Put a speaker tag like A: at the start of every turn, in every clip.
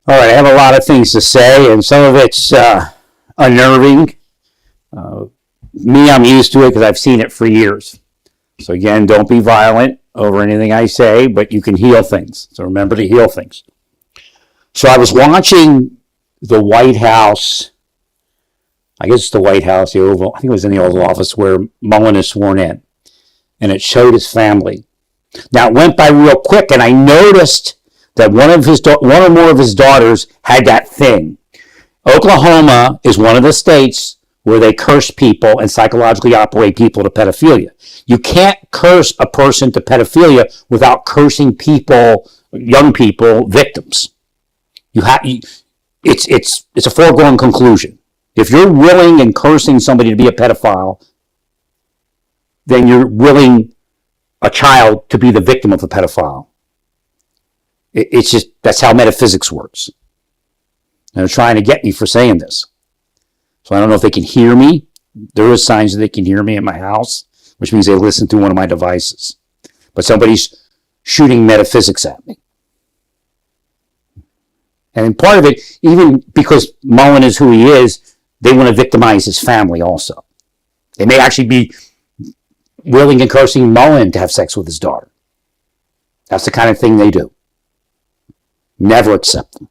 A: All right, I have a lot of things to say, and some of it's unnerving. Uh, Me, I'm used to it because I've seen it for years. So again, don't be violent over anything I say, but you can heal things. So remember to heal things. So I was watching the White House. I guess it's the White House, the Oval. I think it was in the Oval Office where Mullen is sworn in, and it showed his family. Now it went by real quick, and I noticed that one or more of his daughters had that thing. Oklahoma is one of the states where they curse people and psychologically operate people to pedophilia. You can't curse a person to pedophilia without cursing people, young people, victims. It's a foregone conclusion. If you're willing and cursing somebody to be a pedophile, then you're willing a child to be the victim of a pedophile. It's just, that's how metaphysics works. And they're trying to get me for saying this. So I don't know if they can hear me. There are signs that they can hear me in my house, which means they listen through one of my devices. But somebody's shooting metaphysics at me. And part of it, even because Mullen is who he is, they want to victimize his family also. They may actually be willing and cursing Mullen to have sex with his daughter. That's the kind of thing they do. Never accept them.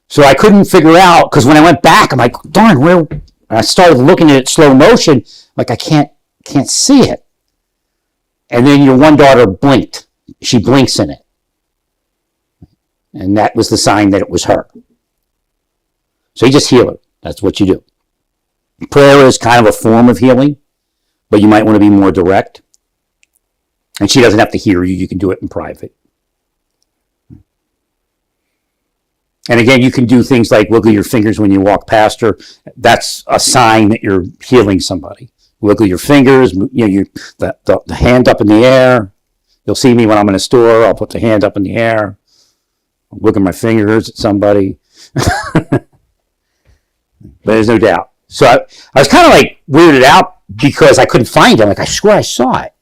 A: So I couldn't figure out, because when I went back, I'm like, darn, where? I started looking at it slow motion, like I can't see it. And then your one daughter blinked. She blinks in it. And that was the sign that it was her. So you just heal her. That's what you do. Prayer is kind of a form of healing, but you might want to be more direct. And she doesn't have to hear you. You can do it in private. And again, you can do things like wiggle your fingers when you walk past her. That's a sign that you're healing somebody. Wiggle your fingers, the hand up in the air. You'll see me when I'm in a store. I'll put the hand up in the air. I'll wiggle my fingers at somebody. But there's no doubt. So I was kind of like weirded out because I couldn't find it. I'm like, I swear I saw it.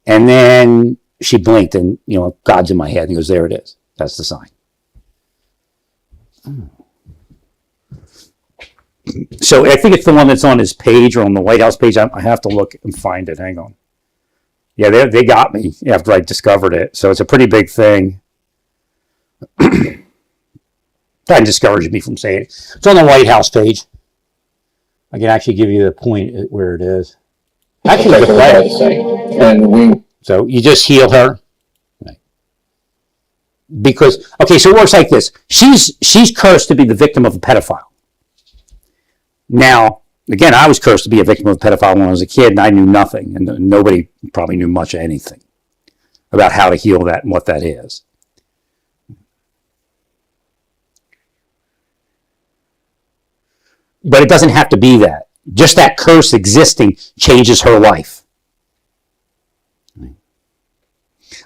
A: And then she blinked and, God's in my head. And he goes, there it is. That's the sign. So I think it's the one that's on his page or on the White House page. I have to look and find it. Hang on. Yeah, they got me after I discovered it. So it's a pretty big thing. That discouraged me from saying it. It's on the White House page. I can actually give you the point at where it is. Actually, the play. So you just heal her. Because, okay, so it works like this. She's cursed to be the victim of a pedophile. Now, again, I was cursed to be a victim of a pedophile when I was a kid, and I knew nothing, and nobody probably knew much of anything about how to heal that and what that is. But it doesn't have to be that. Just that curse existing changes her life.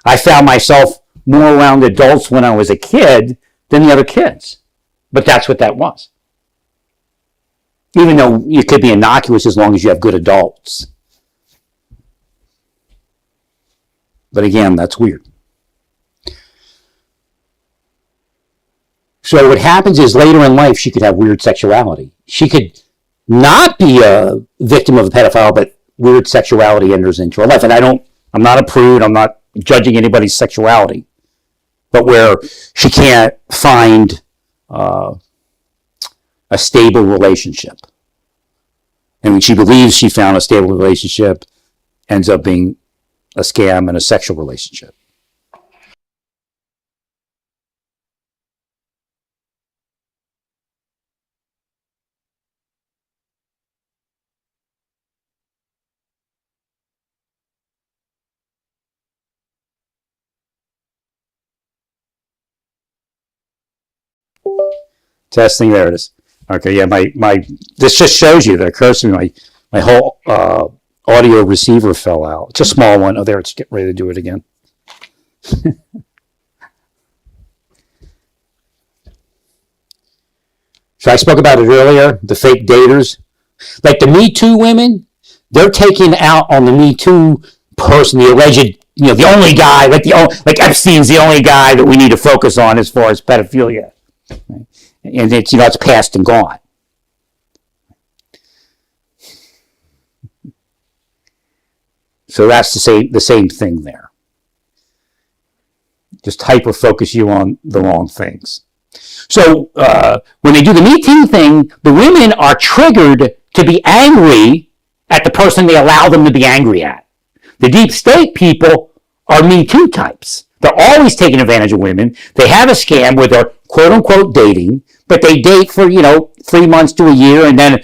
A: I found myself more around adults when I was a kid than the other kids. But that's what that was. Even though it could be innocuous as long as you have good adults. But again, that's weird. So what happens is later in life, she could have weird sexuality. She could not be a victim of a pedophile, but weird sexuality enters into her life. And I'm not a prude. I'm not judging anybody's sexuality. But where she can't find a stable relationship. And when she believes she found a stable relationship, ends up being a scam and a sexual relationship. Testing, there it is. Okay, yeah, this just shows you that occurs to me. My whole audio receiver fell out. It's a small one. Oh, there, it's getting ready to do it again. So I spoke about it earlier, the fake daters. Like the Me Too women, they're taking out on the Me Too person, the alleged the only guy, like Epstein's the only guy that we need to focus on as far as pedophilia. Right? And it's, it's past and gone. So that's the same thing there. Just hyper-focus you on the wrong things. So when they do the Me Too thing, the women are triggered to be angry at the person they allow them to be angry at. The deep state people are Me Too types. They're always taking advantage of women. They have a scam where they're quote-unquote dating, but they date for, 3 months to a year, and then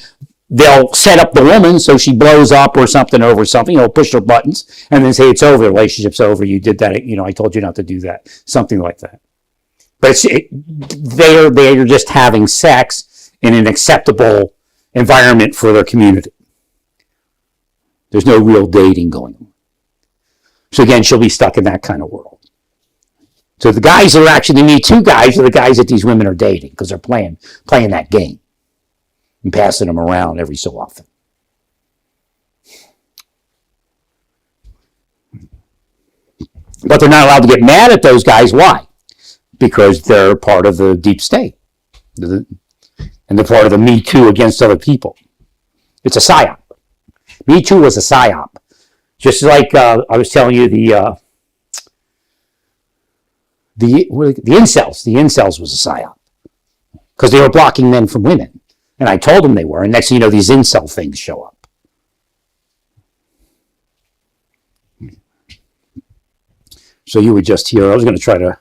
A: they'll set up the woman so she blows up or something over something, push her buttons, and then say it's over, the relationship's over, you did that, I told you not to do that, something like that. But they're just having sex in an acceptable environment for their community. There's no real dating going on. So again, she'll be stuck in that kind of world. So the guys that are actually the Me Too guys are the guys that these women are dating because they're playing that game and passing them around every so often. But they're not allowed to get mad at those guys. Why? Because they're part of the deep state. And they're part of the Me Too against other people. It's a psyop. Me Too was a psyop. Just like I was telling you, the incels. The incels was a psyop. Because they were blocking men from women. And I told them they were. And next thing you know, these incel things show up. So you would just hear, I was going to try to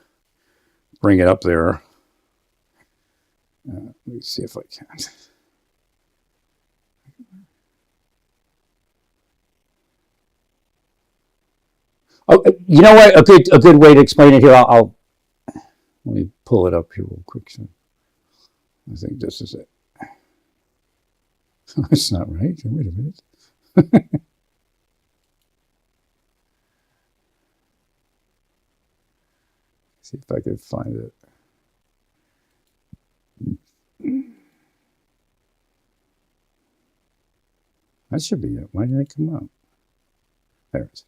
A: bring it up there. Let me see if I can. Oh, you know what? A good way to explain it here. I'll let me pull it up here real quick. So I think this is it. That's not right. Wait a minute. See if I can find it. That should be it. Why did it come up? There it is.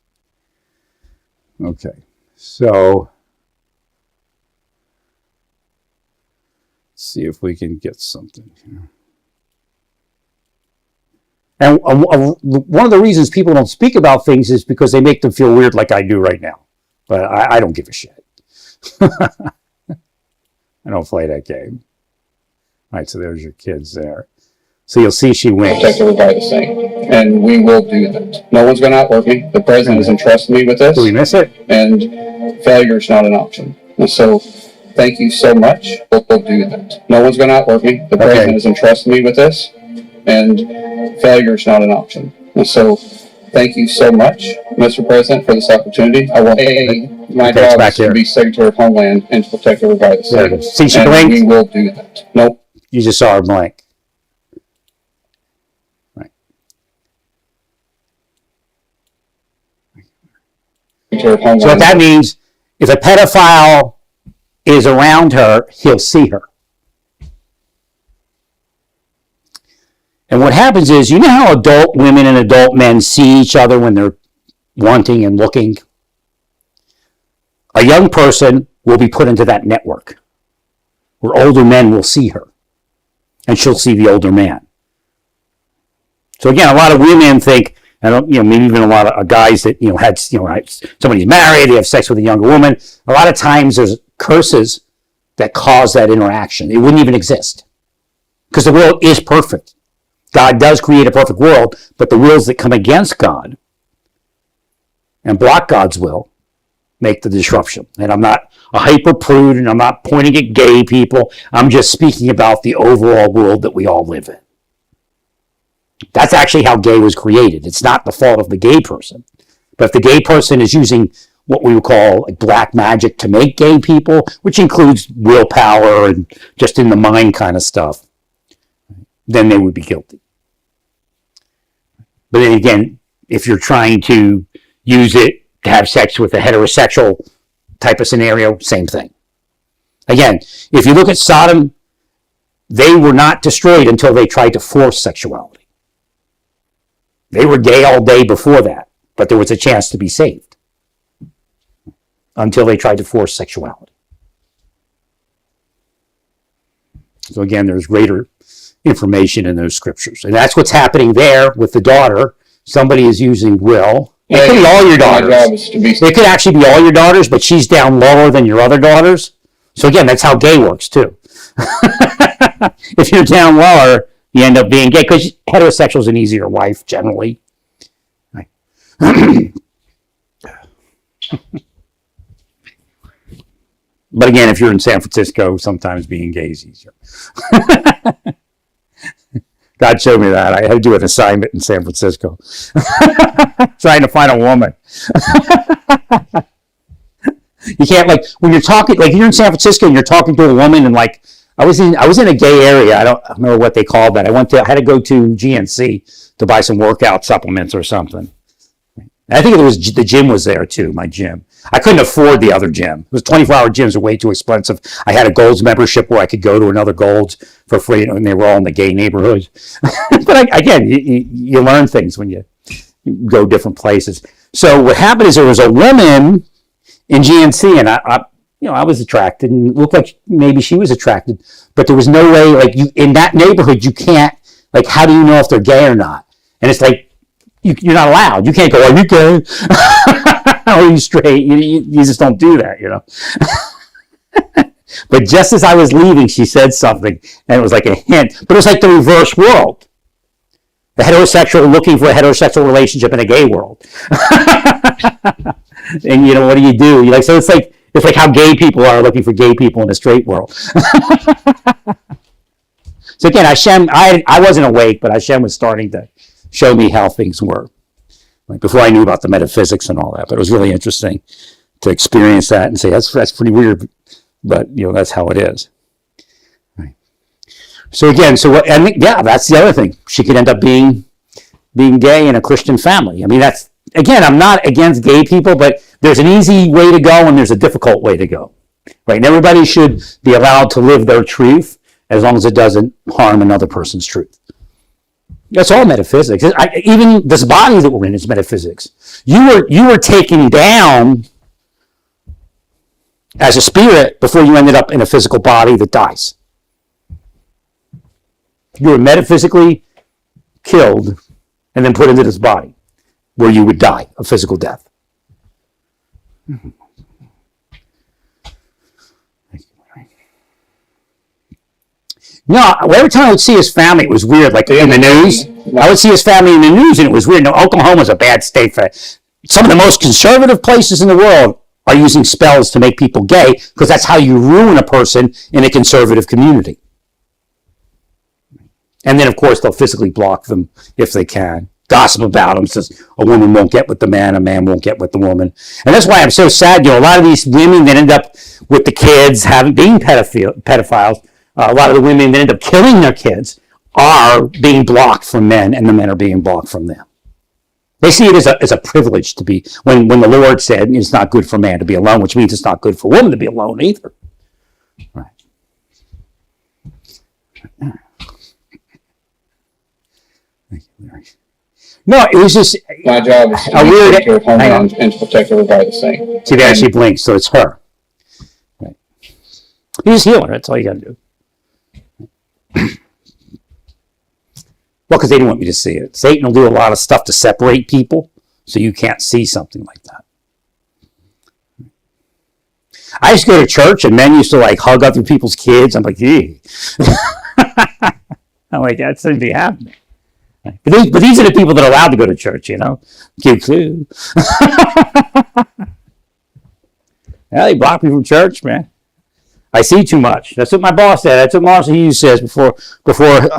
A: Okay, so let's see if we can get something here. And one of the reasons people don't speak about things is because they make them feel weird like I do right now. But I don't give a shit. I don't play that game. All right, so there's your kids there. So you'll see she wins.
B: Protect everybody the same. And we will do that. No one's going to outwork me. The president has entrusted me with this.
A: Do we miss it?
B: And failure is not an option. And so thank you so much. We'll do that. No one's going to outwork me. The president has entrusted me with this. And failure is not an option. And so thank you so much, Mr. President, for this opportunity. I want my job to be Secretary of Homeland and to protect everybody the same.
A: See, she blinked.
B: We will do that. Nope.
A: You just saw her blink. Right. So what that means, if a pedophile is around her, he'll see her. And what happens is, you know how adult women and adult men see each other when they're wanting and looking? A young person will be put into that network where older men will see her and she'll see the older man. So again, a lot of women think, maybe even a lot of guys that, had, somebody's married, they have sex with a younger woman. A lot of times there's curses that cause that interaction. It wouldn't even exist because the world is perfect. God does create a perfect world, but the wills that come against God and block God's will make the disruption. And I'm not a hyper prude, and I'm not pointing at gay people. I'm just speaking about the overall world that we all live in. That's actually how gay was created. It's not the fault of the gay person. But if the gay person is using what we would call like black magic to make gay people, which includes willpower and just in the mind kind of stuff, then they would be guilty. But then again, if you're trying to use it to have sex with a heterosexual type of scenario, same thing. Again, if you look at Sodom, they were not destroyed until they tried to force sexuality. They were gay all day before that, but there was a chance to be saved. until they tried to force sexuality. So again, there's greater information in those scriptures. And that's what's happening there with the daughter. Somebody is using will. It could be all your daughters. It could actually be all your daughters, but she's down lower than your other daughters. So again, that's how gay works too. If you're down lower, you end up being gay because heterosexual is an easier life generally. Right. But again, if you're in San Francisco, sometimes being gay is easier. God showed me that. I had to do an assignment in San Francisco. Trying to find a woman. You can't, like, when you're talking, like, you're in San Francisco and you're talking to a woman, and like, I was in a gay area. I don't remember what they called that. I had to go to GNC to buy some workout supplements or something. I think it was the gym was there too, my gym. I couldn't afford the other gym. It was 24-hour gyms are way too expensive. I had a Gold's membership where I could go to another Gold's for free, and they were all in the gay neighborhood. But again, you learn things when you go different places. So what happened is there was a woman in GNC, and I was attracted, and it looked like maybe she was attracted, but there was no way, like, in that neighborhood, you can't, like, how do you know if they're gay or not? And it's like, you're not allowed. You can't go, are you gay? Or are you straight? You just don't do that, you know. But just as I was leaving, she said something, and it was like a hint. But it was like the reverse world. The heterosexual looking for a heterosexual relationship in a gay world. And, you know, what do? You're like, so it's like how gay people are looking for gay people in a straight world. So again, Hashem, I wasn't awake, but Hashem was starting to show me how things were, like, before I knew about the metaphysics and all that. But it was really interesting to experience that and say, that's pretty weird, but, you know, that's how it is. Right. So again, that's the other thing. She could end up being gay in a Christian family. I mean, that's, again, I'm not against gay people, but there's an easy way to go and there's a difficult way to go. Right? And everybody should be allowed to live their truth as long as it doesn't harm another person's truth. That's all metaphysics. Even this body that we're in is metaphysics. You were taken down as a spirit before you ended up in a physical body that dies. You were metaphysically killed and then put into this body where you would die a physical death. No, every time I would see his family, it was weird. Like in the news, I would see his family in the news, and it was weird. No, Oklahoma's a bad state for it. Some of the most conservative places in the world are using spells to make people gay, because that's how you ruin a person in a conservative community. And then, of course, they'll physically block them if they can. Gossip about them, says a woman won't get with the man, a man won't get with the woman. And that's why I'm so sad. You know, a lot of these women that end up with the kids being pedophiles, a lot of the women that end up killing their kids are being blocked from men, and the men are being blocked from them. They see it as a privilege to be, when the Lord said it's not good for man to be alone, which means it's not good for woman to be alone either. Right. Thank you, Larry. No, it was just
B: my job is to take care of homeland and to protect everybody the same.
A: See, they actually blinks, so it's her. Right. You just heal her. That's all you got to do. Well, because they didn't want me to see it. Satan will do a lot of stuff to separate people, so you can't see something like that. I used to go to church, and men used to like hug other people's kids. I'm like, gee. I'm like, that shouldn't be happening. But these are the people that are allowed to go to church, you know. Q2. Yeah, they block me from church, man. I see too much. That's what my boss said. That's what Marshall Hughes says before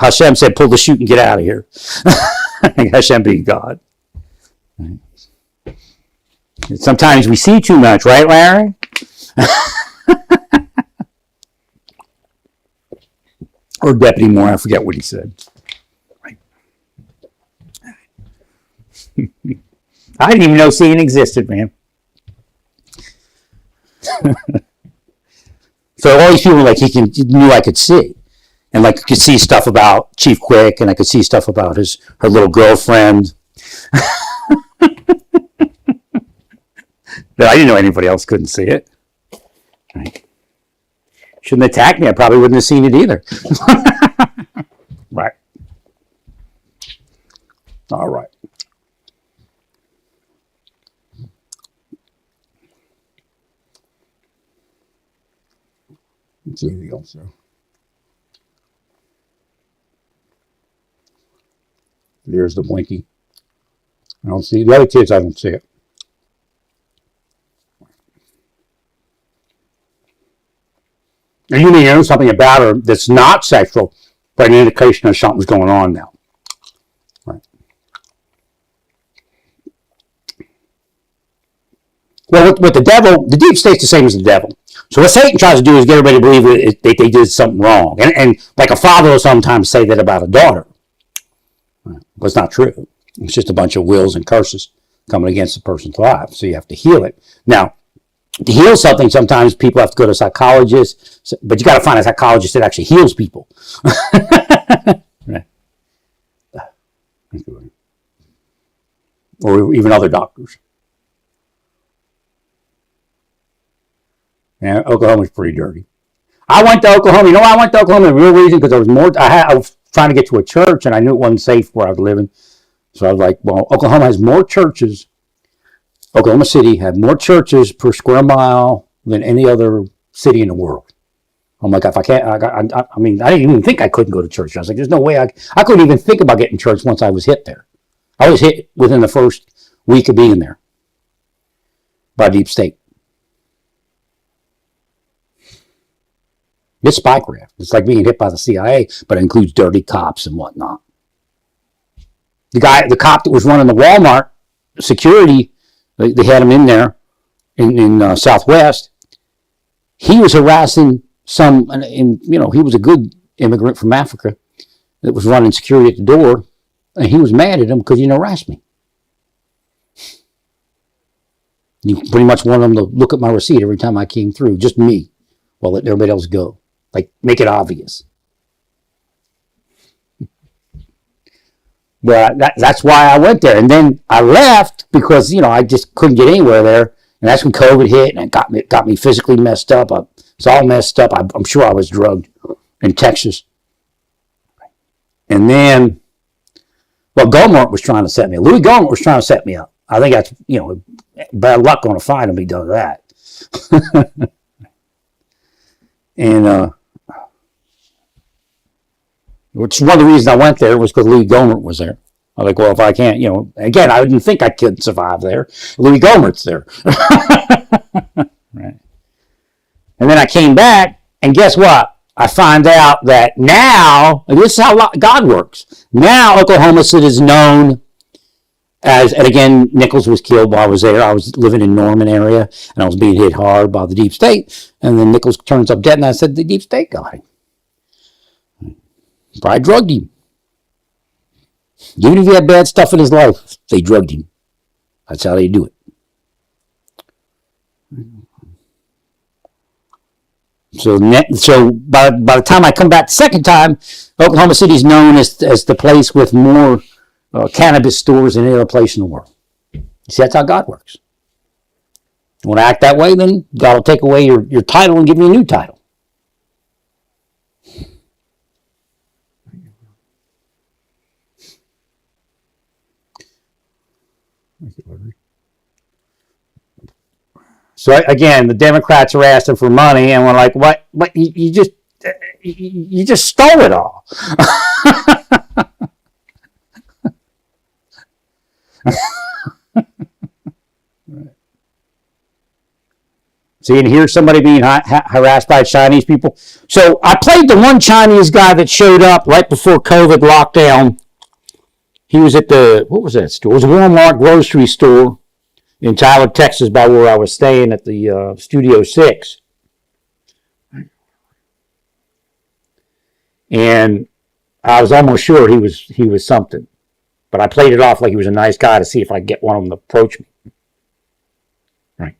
A: Hashem said, pull the chute and get out of here. Hashem being God. Right. Sometimes we see too much, right, Larry? Or Deputy Moore, I forget what he said. Right. I didn't even know seeing existed, man. So all these people, like, he knew I could see. And, like, I could see stuff about Chief Quick, and I could see stuff about her little girlfriend. But I didn't know anybody else couldn't see it. Right. Shouldn't attack me. I probably wouldn't have seen it either. Right. All right. Let's see anything else there. There's the blinky. I don't see the other kids. I don't see it. And you may know something about her that's not sexual, but an indication of something's going on now. Right. Well, with the devil, the deep state's the same as the devil. So what Satan tries to do is get everybody to believe that they did something wrong. And like a father will sometimes say that about a daughter. But it's not true. It's just a bunch of wills and curses coming against a person's life. So you have to heal it. Now, to heal something, sometimes people have to go to a psychologist, but you got to find a psychologist that actually heals people. Right. Or even other doctors. Yeah, Oklahoma's pretty dirty. I went to Oklahoma. You know why I went to Oklahoma? The real reason, because there was more. I was trying to get to a church, and I knew it wasn't safe where I was living. So I was like, well, Oklahoma has more churches. Oklahoma City had more churches per square mile than any other city in the world. I'm like, if I can't, I mean, I didn't even think I couldn't go to church. I was like, there's no way I couldn't even think about getting church once I was hit there. I was hit within the first week of being there by deep state. It's spycraft. It's like being hit by the CIA, but it includes dirty cops and whatnot. The cop that was running the Walmart security, they had him in there in Southwest. He was harassing he was a good immigrant from Africa that was running security at the door, and he was mad at him because he didn't harass me. He pretty much wanted him to look at my receipt every time I came through, just me, while letting everybody else go. Like, make it obvious. Well, that's why I went there. And then I left because, I just couldn't get anywhere there. And that's when COVID hit, and it got me physically messed up. It's all messed up. I'm sure I was drugged in Texas. And then, Goldmark was trying to set me up. Louis Goldmark was trying to set me up. I think that's, bad luck going to find him. He does that. And, which one of the reasons I went there was because Louis Gohmert was there. I was like, well, if I can't, again, I didn't think I could survive there. Louis Gohmert's there. Right. And then I came back, and guess what? I find out that now, and this is how God works. Now Oklahoma City is known as, and again, Nichols was killed while I was there. I was living in Norman area, and I was being hit hard by the deep state. And then Nichols turns up dead, and I said, the deep state got him. Probably drugged him. Even if he had bad stuff in his life, they drugged him. That's how they do it. So by the time I come back the second time, Oklahoma City is known as the place with more cannabis stores than any other place in the world. You see, that's how God works. You want to act that way, then God will take away your title and give you a new title. So again, the Democrats are asking for money, and we're like, "What? What? You just stole it all." See, and here's somebody being harassed by Chinese people. So I played the one Chinese guy that showed up right before COVID lockdown. He was at what was that store? It was a Walmart grocery store in Tyler, Texas, by where I was staying at the Studio 6. And I was almost sure he was something. But I played it off like he was a nice guy to see if I could get one of them to approach me. Right.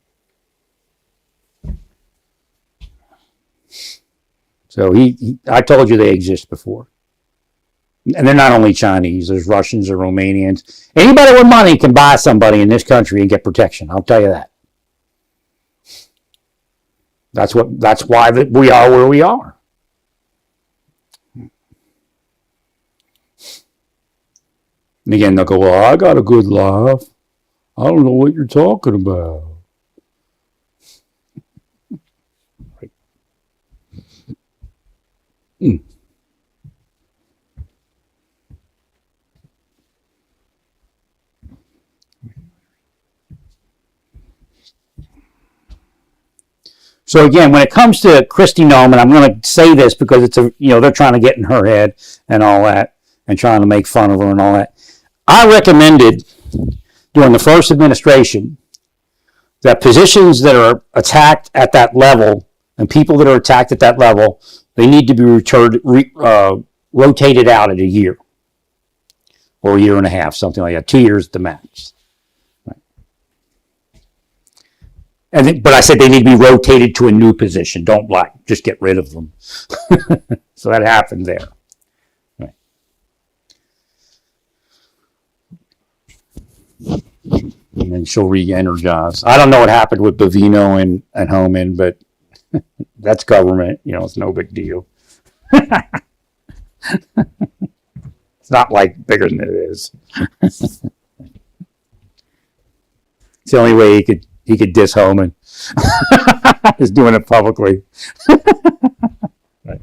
A: So I told you they exist before. And they're not only Chinese, there's Russians or Romanians. Anybody with money can buy somebody in this country and get protection. I'll tell you that. That's why we are where we are. And again, they'll go, well, I got a good laugh. I don't know what you're talking about. Mm. So again, when it comes to Kristi Noem, I'm going to say this because it's they're trying to get in her head and all that, and trying to make fun of her and all that. I recommended during the first administration that positions that are attacked at that level and people that are attacked at that level, they need to be rotated out at a year or a year and a half, something like that, 2 years at the max. But I said they need to be rotated to a new position. Don't just get rid of them. So that happened there. Right. And then she'll re-energize. I don't know what happened with Bavino and Homan, but that's government. It's no big deal. It's not like bigger than it is. It's the only way he could diss Homan. Is doing it publicly. Right.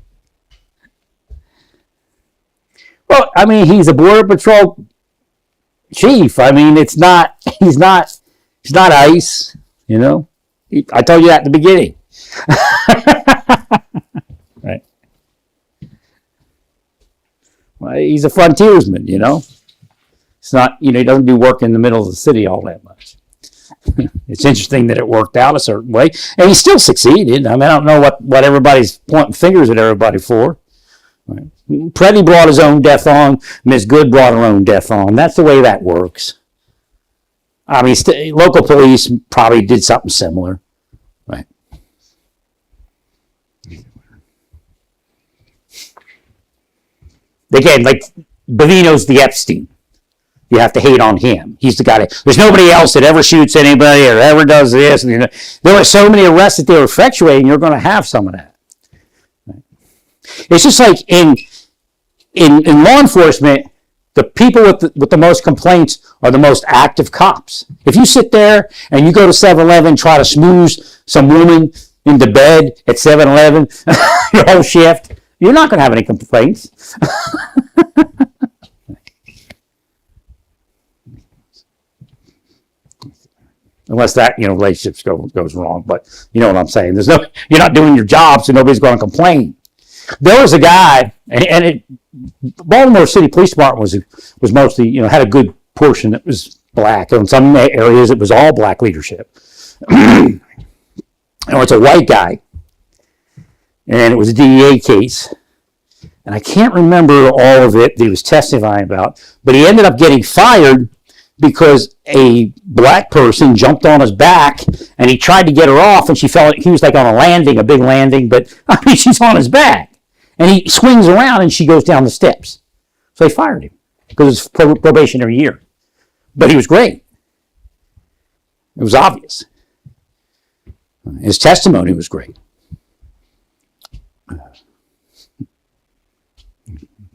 A: Well, I mean, he's a Border Patrol chief. I mean, he's not ICE, I told you that at the beginning. Right. Well, he's a frontiersman, It's not, he doesn't do work in the middle of the city all that much. It's interesting that it worked out a certain way, and he still succeeded. I mean, I don't know what everybody's pointing fingers at everybody for. Right. Preddy brought his own death on. Ms. Good brought her own death on. That's the way that works. I mean, local police probably did something similar. Right. Again, like Bavino's the Epstein. You have to hate on him. He's the guy there's nobody else that ever shoots anybody or ever does this. There were so many arrests that they were effectuating, you're going to have some of that. Right. It's just like in law enforcement, the people with the most complaints are the most active cops. If you sit there and you go to 7-Eleven, try to smooze some woman into bed at 7-Eleven your whole shift, you're not going to have any complaints. Unless that, relationships goes wrong. But you know what I'm saying. You're not doing your job, so nobody's going to complain. There was a guy, and Baltimore City Police Department was mostly, had a good portion that was black. In some areas, it was all black leadership. It's a white guy, and it was a DEA case. And I can't remember all of it that he was testifying about, but he ended up getting fired because a black person jumped on his back and he tried to get her off, and he was like on a big landing, but I mean, she's on his back. And he swings around and she goes down the steps. So they fired him because it's probationary year. But he was great. It was obvious. His testimony was great.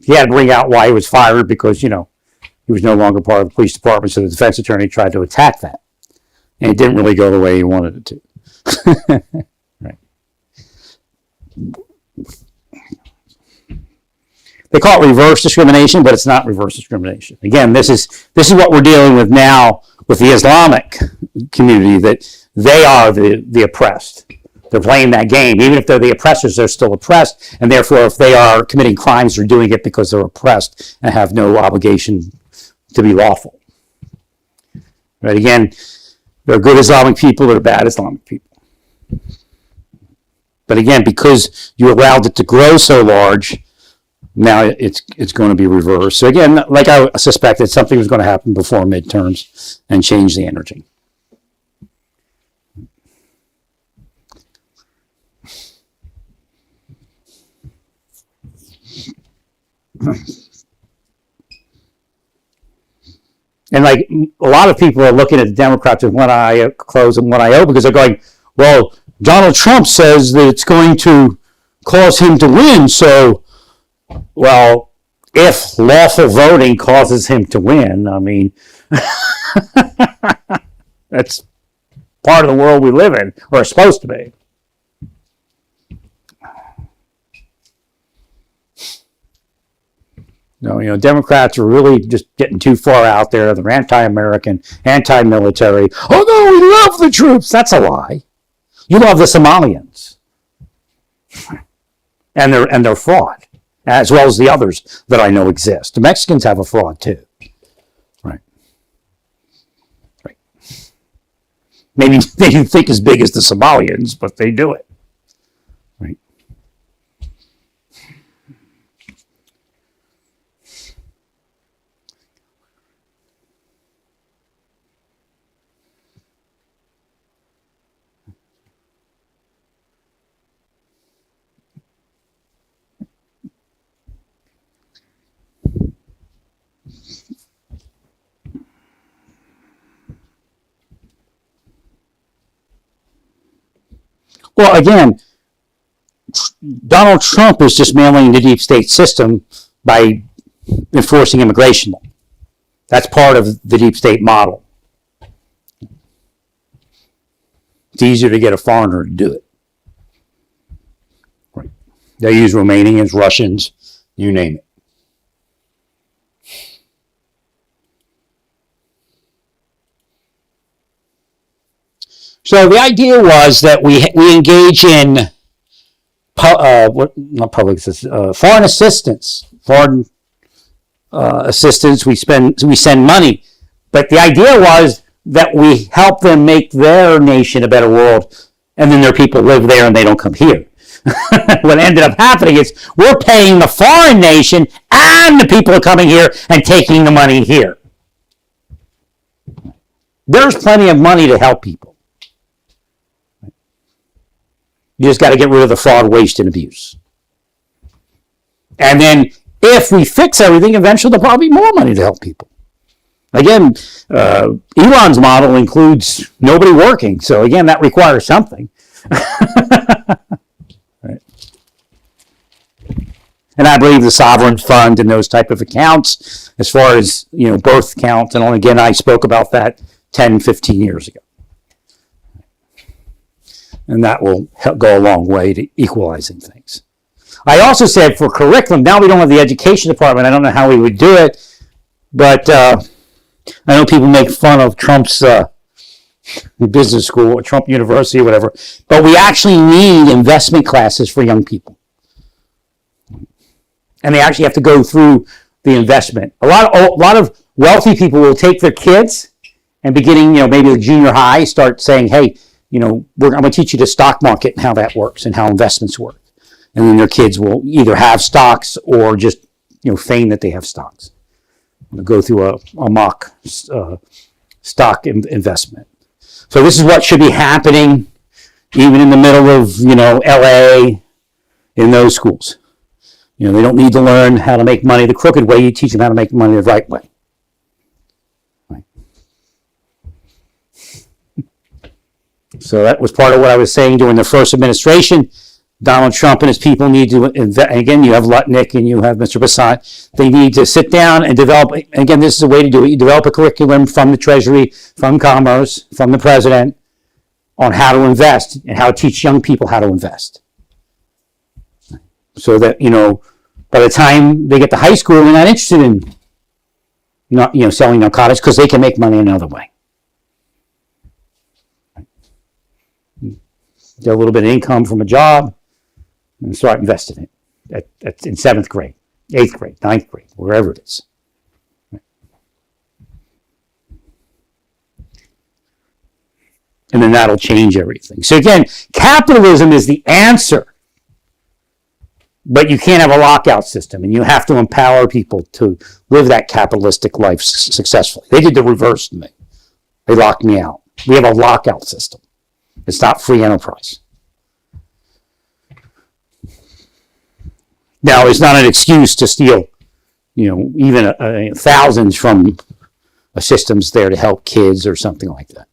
A: He had to bring out why he was fired because, he was no longer part of the police department, so the defense attorney tried to attack that. And it didn't really go the way he wanted it to. Right. They call it reverse discrimination, but it's not reverse discrimination. Again, this is what we're dealing with now with the Islamic community, that they are the oppressed. They're playing that game. Even if they're the oppressors, they're still oppressed, and therefore if they are committing crimes, they're doing it because they're oppressed and have no obligation to be lawful. Right? Again, there are good Islamic people, there are bad Islamic people. But again, because you allowed it to grow so large, now it's going to be reversed. So again, like I suspected, something was going to happen before midterms and change the energy. And like a lot of people are looking at the Democrats with one eye closed and one eye open because they're going, well, Donald Trump says that it's going to cause him to win. So, well, if lawful voting causes him to win, I mean, that's part of the world we live in, or it's supposed to be. No, Democrats are really just getting too far out there. They're anti-American, anti-military. Oh no, we love the troops. That's a lie. You love the Somalians, and they're fraud, as well as the others that I know exist. The Mexicans have a fraud too. Right. Maybe they didn't think as big as the Somalians, but they do it. Right. Well, again, Donald Trump is just mailing the deep state system by enforcing immigration law. That's part of the deep state model. It's easier to get a foreigner to do it. Right. They use Romanians, Russians, you name it. So the idea was that we engage in foreign assistance. Foreign assistance. We send money, but the idea was that we help them make their nation a better world, and then their people live there and they don't come here. What ended up happening is we're paying the foreign nation, and the people are coming here and taking the money here. There's plenty of money to help people. You just got to get rid of the fraud, waste, and abuse. And then if we fix everything, eventually there'll probably be more money to help people. Again, Elon's model includes nobody working. So again, that requires something. Right. And I believe the sovereign fund and those type of accounts, as far as, birth counts, and again, I spoke about that 10, 15 years ago. And that will go a long way to equalizing things. I also said for curriculum, now we don't have the education department. I don't know how we would do it, but I know people make fun of Trump's business school or Trump University or whatever, but we actually need investment classes for young people. And they actually have to go through the investment. A lot of wealthy people will take their kids and beginning, maybe the junior high, start saying, hey, I'm going to teach you the stock market and how that works and how investments work. And then their kids will either have stocks or just, feign that they have stocks. They'll go through a mock stock investment. So this is what should be happening even in the middle of, LA in those schools. They don't need to learn how to make money the crooked way. You teach them how to make money the right way. So that was part of what I was saying during the first administration. Donald Trump and his people need to invest. Again, you have Lutnick and you have Mr. Bassat. They need to sit down and develop. Again, this is a way to do it. You develop a curriculum from the Treasury, from Commerce, from the President on how to invest and how to teach young people how to invest. So that, by the time they get to high school, they're not interested in selling narcotics because they can make money another way. Get a little bit of income from a job and start investing it in 7th grade, 8th grade, 9th grade, wherever it is. And then that'll change everything. So again, capitalism is the answer, but you can't have a lockout system, and you have to empower people to live that capitalistic life successfully. They did the reverse to me. They locked me out. We have a lockout system. It's not free enterprise. Now, it's not an excuse to steal, even thousands from a system's there to help kids or something like that.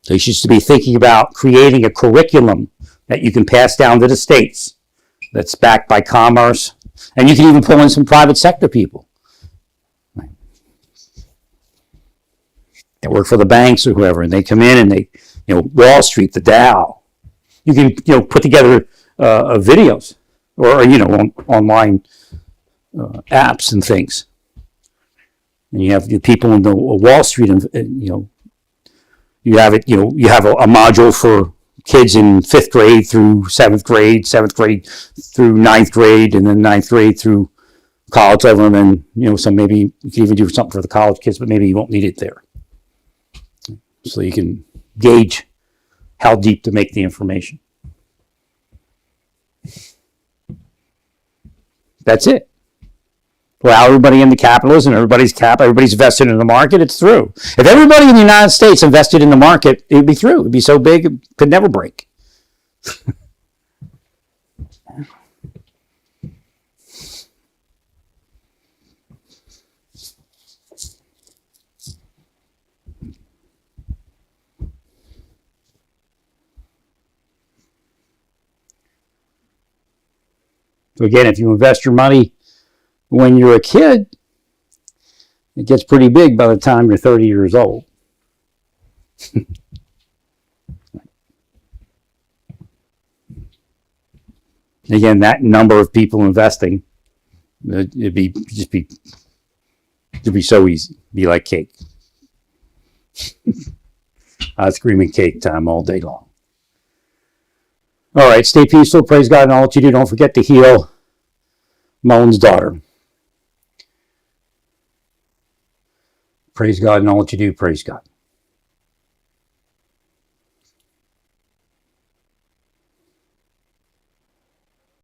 A: So you should be thinking about creating a curriculum that you can pass down to the states that's backed by commerce. And you can even pull in some private sector people that work for the banks or whoever, and they come in and they, Wall Street, the Dow. You can, put together videos or, online apps and things. And you have the people in the Wall Street, and you have it, you have a module for kids in 5th grade through 7th grade, 7th grade through 9th grade, and then 9th grade through college level, and then, so maybe you can even do something for the college kids, but maybe you won't need it there. So you can gauge how deep to make the information. That's it. Well, everybody in the capitalism, everybody's vested in the market, it's through. If everybody in the United States invested in the market, it would be through. It would be so big, it could never break. So again, if you invest your money when you're a kid, it gets pretty big by the time you're 30 years old. Again, that number of people investing, it'd be so easy. It'd be like cake. Screaming cake time all day long. All right, stay peaceful. Praise God in all that you do. Don't forget to heal Moan's daughter. Praise God in all that you do. Praise God.